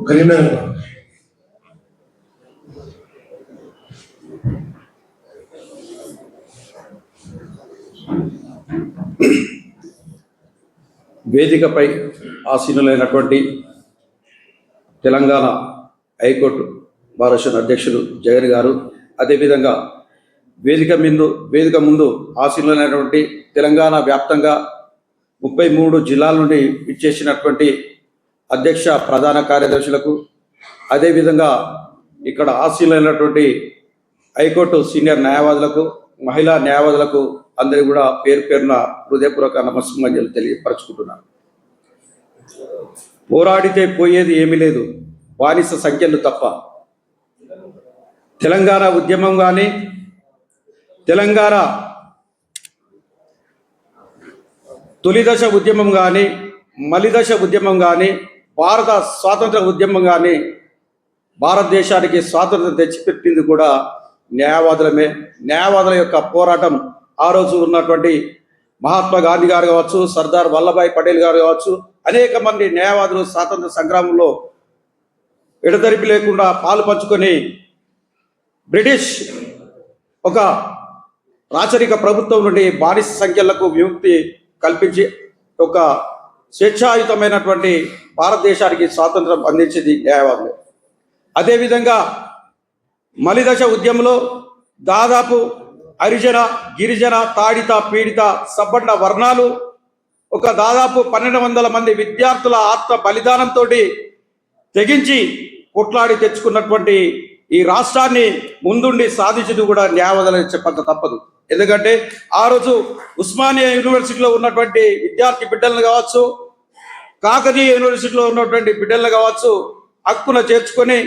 కరీంనగర్ వేదికపై ఆసీనులైనటువంటి Telangana high court bar association అధ్యక్షులు జగన్ గారు, అదేవిధంగా వేదిక ముందు ఆసీనులైనటువంటి తెలంగాణ వ్యాప్తంగా 33 జిల్లాల నుండి ఇచ్చేసినటువంటి అధ్యక్ష ప్రధాన కార్యదర్శులకు, అదేవిధంగా ఇక్కడ ఆసీనులైనటువంటి హైకోర్టు సీనియర్ న్యాయవాదులకు, మహిళా న్యాయవాదులకు అందరికీ కూడా పేరు పేరున హృదయపూర్వక నమస్కారాలు తెలియపరచుకుంటున్నాను. పోరాడితే పోయేది ఏమీ లేదు, బానిస సంఖ్యలు తప్ప. తెలంగాణ ఉద్యమం కానీ, తెలంగాణ తొలిదశ ఉద్యమం కానీ, మలిదశ ఉద్యమం కానీ, భారత స్వాతంత్ర ఉద్యమం కానీ, భారతదేశానికి స్వాతంత్రం తెచ్చిపెట్టింది కూడా న్యాయవాదులమే. న్యాయవాదుల యొక్క పోరాటం ఆ రోజు ఉన్నటువంటి మహాత్మా గాంధీ గారు కావచ్చు, సర్దార్ వల్లభాయ్ పటేల్ గారు కావచ్చు, అనేక మంది న్యాయవాదులు స్వాతంత్ర సంగ్రామంలో ఎడతెరిపి లేకుండా పాలు పంచుకొని బ్రిటిష్ ఒక రాచరిక ప్రభుత్వం నుండి బానిస సంఖ్యలకు విముక్తి కల్పించి ఒక స్వేచ్ఛాయుతమైనటువంటి భారతదేశానికి స్వాతంత్రం అందించింది న్యాయవాదులు. అదేవిధంగా మలిదశ ఉద్యమంలో దాదాపు హరిజన, గిరిజన, తాడిత, పీడిత, సబ్బండ వర్ణాలు ఒక దాదాపు 1200 మంది విద్యార్థుల ఆత్మ బలిదానంతో తెగించి కొట్లాడి తెచ్చుకున్నటువంటి ఈ రాష్ట్రాన్ని ముందుండి సాధించింది కూడా న్యాయవాదులని చెప్పక తప్పదు. ఎందుకంటే ఆ రోజు ఉస్మానియా యూనివర్సిటీలో ఉన్నటువంటి విద్యార్థి బిడ్డలను కావచ్చు, కాకతీయ యూనివర్సిటీలో ఉన్నటువంటి బిడ్డలను కావచ్చు, హక్కున చేర్చుకొని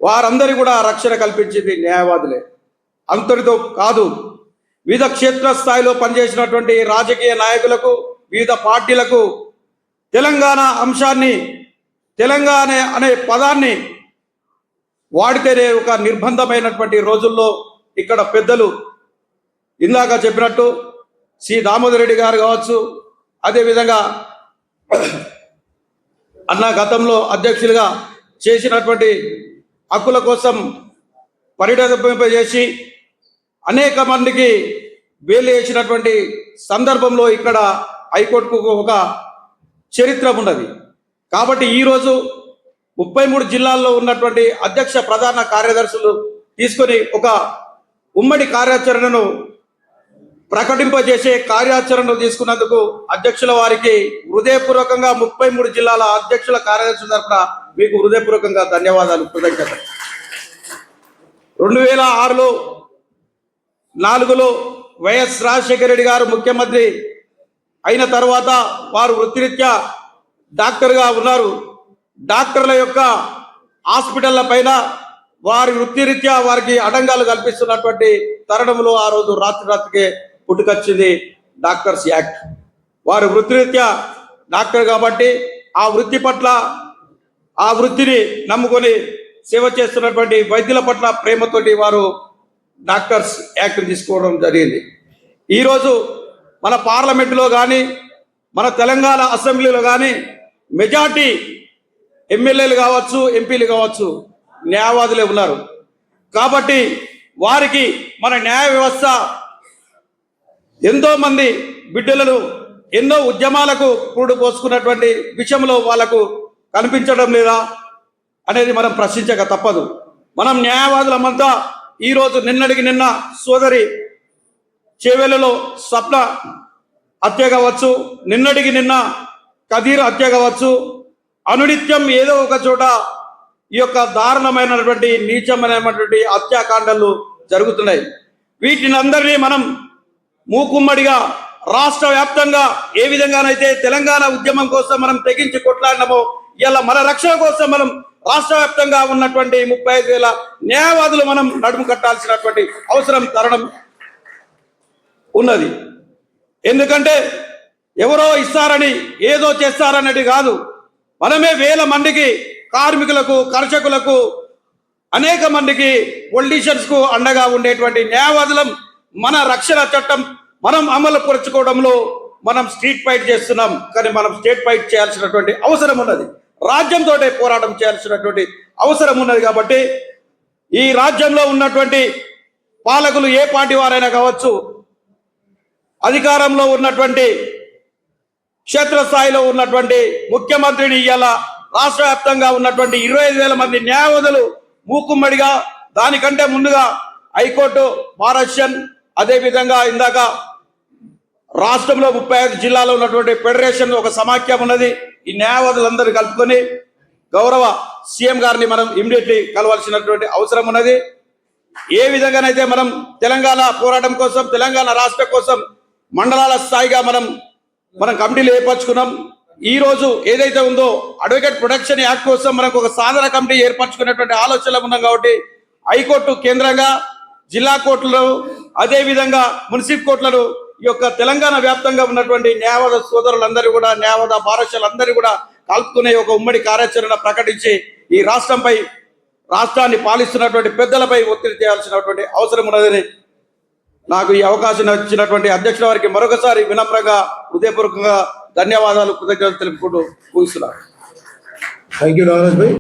వారందరి కూడా రక్షణ కల్పించింది న్యాయవాదులే. అంతటితో కాదు, వివిధ క్షేత్ర స్థాయిలో పనిచేసినటువంటి రాజకీయ నాయకులకు, వివిధ పార్టీలకు తెలంగాణ అంశాన్ని, తెలంగాణ అనే పదాన్ని వాడితేనే ఒక నిర్బంధమైనటువంటి రోజుల్లో ఇక్కడ పెద్దలు ఇందాక చెప్పినట్టు సి దామోదర్ రెడ్డి గారు కావచ్చు, అదేవిధంగా అన్న గతంలో అధ్యక్షులుగా చేసినటువంటి హక్కుల కోసం పరిణమింపజేసి అనేక మందికి బెయిల్ వేసినటువంటి సందర్భంలో ఇక్కడ హైకోర్టుకు ఒక చరిత్ర ఉన్నది. కాబట్టి ఈరోజు 33 జిల్లాల్లో ఉన్నటువంటి అధ్యక్ష ప్రధాన కార్యదర్శులు తీసుకొని ఒక ఉమ్మడి కార్యాచరణను ప్రకటింపజేసే కార్యాచరణను తీసుకున్నందుకు అధ్యక్షుల వారికి హృదయపూర్వకంగా 33 జిల్లాల అధ్యక్షుల కార్యదర్శుల తరఫున మీకు హృదయపూర్వకంగా ధన్యవాదాలు, కృతజ్ఞతలు. 2006లో 4లో వైఎస్ రాజశేఖర రెడ్డి గారు ముఖ్యమంత్రి అయిన తర్వాత వారు వృత్తిరీత్యా డాక్టర్గా ఉన్నారు. డాక్టర్ల యొక్క హాస్పిటళ్ల పైన వారి వృత్తిరీత్యా వారికి అడంగాలు కల్పిస్తున్నటువంటి తరుణంలో ఆ రోజు రాత్రికే పుట్టుకొచ్చింది డాక్టర్స్ యాక్ట్. వారు వృత్తిరీత్యా డాక్టర్ కాబట్టి ఆ వృత్తి పట్ల, ఆ వృత్తిని నమ్ముకొని సేవ చేస్తున్నటువంటి వైద్యుల పట్ల ప్రేమతోటి వారు డాక్టర్స్ యాక్ట్ తీసుకోవడం జరిగింది. ఈరోజు మన పార్లమెంటులో కానీ, మన తెలంగాణ అసెంబ్లీలో కానీ మెజార్టీ ఎమ్మెల్యేలు కావచ్చు, ఎంపీలు కావచ్చు, న్యాయవాదులే ఉన్నారు. కాబట్టి వారికి మన న్యాయ వ్యవస్థ ఎంతో మంది బిడ్డలను ఎన్నో ఉద్యమాలకు పూడు పోసుకున్నటువంటి విషయంలో వాళ్ళకు కనిపించడం లేదా అనేది మనం ప్రశ్నించక తప్పదు. మనం న్యాయవాదులమంతా ఈరోజు నిన్నటికి నిన్న సోదరి చేవెళ్లలో స్వప్న హత్య కావచ్చు, నిన్నటికి నిన్న కదీర్ హత్య కావచ్చు, అనునిత్యం ఏదో ఒక చోట ఈ యొక్క దారుణమైనటువంటి నీచమైనటువంటి హత్యాకాండలు జరుగుతున్నాయి. వీటిని అందరినీ మనం మూకుమ్మడిగా రాష్ట్ర వ్యాప్తంగా ఏ విధంగానైతే తెలంగాణ ఉద్యమం కోసం మనం తెగించి కొట్లాడినామో, ఇలా మన రక్షణ కోసం మనం రాష్ట్ర వ్యాప్తంగా ఉన్నటువంటి 35,000 న్యాయవాదులు మనం నడుము కట్టాల్సినటువంటి అవసరం తరుణం ఉన్నది. ఎందుకంటే ఎవరో ఇస్తారని, ఏదో చేస్తారన్నది కాదు, మనమే వేల మందికి, కార్మికులకు, కర్షకులకు, అనేక మందికి, పొలిటీషియన్స్కు అండగా ఉండేటువంటి న్యాయవాదులం మన రక్షణ చట్టం మనం అమలు పరుచుకోవడంలో మనం స్ట్రీట్ ఫైట్ చేస్తున్నాం. కానీ మనం స్టేట్ ఫైట్ చేయాల్సినటువంటి అవసరం ఉన్నది. రాజ్యంతో పోరాటం చేయాల్సినటువంటి అవసరం ఉన్నది. కాబట్టి ఈ రాజ్యంలో ఉన్నటువంటి పాలకులు ఏ పార్టీ వారైనా కావచ్చు, అధికారంలో ఉన్నటువంటి క్షేత్రస్థాయిలో ఉన్నటువంటి ముఖ్యమంత్రిని ఇవాళ రాష్ట్ర వ్యాప్తంగా ఉన్నటువంటి 25,000 మంది న్యాయవాదులు మూకుమ్మడిగా, దానికంటే ముందుగా హైకోర్టు బారస్టన్, అదేవిధంగా ఇందాక రాష్ట్రంలో 35 జిల్లాలో ఉన్నటువంటి ఫెడరేషన్ ఒక సమాఖ్యం ఉన్నది. ఈ న్యాయవాదులందరూ కలుపుకొని గౌరవ సీఎం గారిని మనం ఇమ్మీడియట్లీ కలవాల్సినటువంటి అవసరం ఉన్నది. ఏ విధంగానైతే మనం తెలంగాణ పోరాటం కోసం, తెలంగాణ రాష్ట్ర కోసం మండలాల స్థాయిగా మనం కమిటీలు ఏర్పరచుకున్నాం. ఈ రోజు ఏదైతే ఉందో అడ్వకేట్ ప్రొటెక్షన్ యాక్ట్ కోసం మనకు ఒక సాధారణ కమిటీ ఏర్పరచుకునేటువంటి ఆలోచనలు ఉన్నాం. కాబట్టి హైకోర్టు కేంద్రంగా, జిల్లా కోర్టులు, అదేవిధంగా మున్సిపల్ కోర్టులను ఈ యొక్క తెలంగాణ వ్యాప్తంగా ఉన్నటువంటి న్యాయవాద సోదరులందరూ కూడా, న్యాయవాద భారతీయులందరూ కూడా కలుపుకునే ఒక ఉమ్మడి కార్యాచరణ ప్రకటించి ఈ రాష్ట్రాన్ని పాలిస్తున్నటువంటి పెద్దలపై ఒత్తిడి చేయాల్సినటువంటి అవసరం ఉన్నదని నాకు ఈ అవకాశం ఇచ్చినటువంటి అధ్యక్షుల వారికి మరొకసారి వినమ్రంగా హృదయపూర్వకంగా ధన్యవాదాలు, కృతజ్ఞతలు తెలుపుకుంటూ ముగిస్తున్నాను. Thank you Nagaraj Bhai.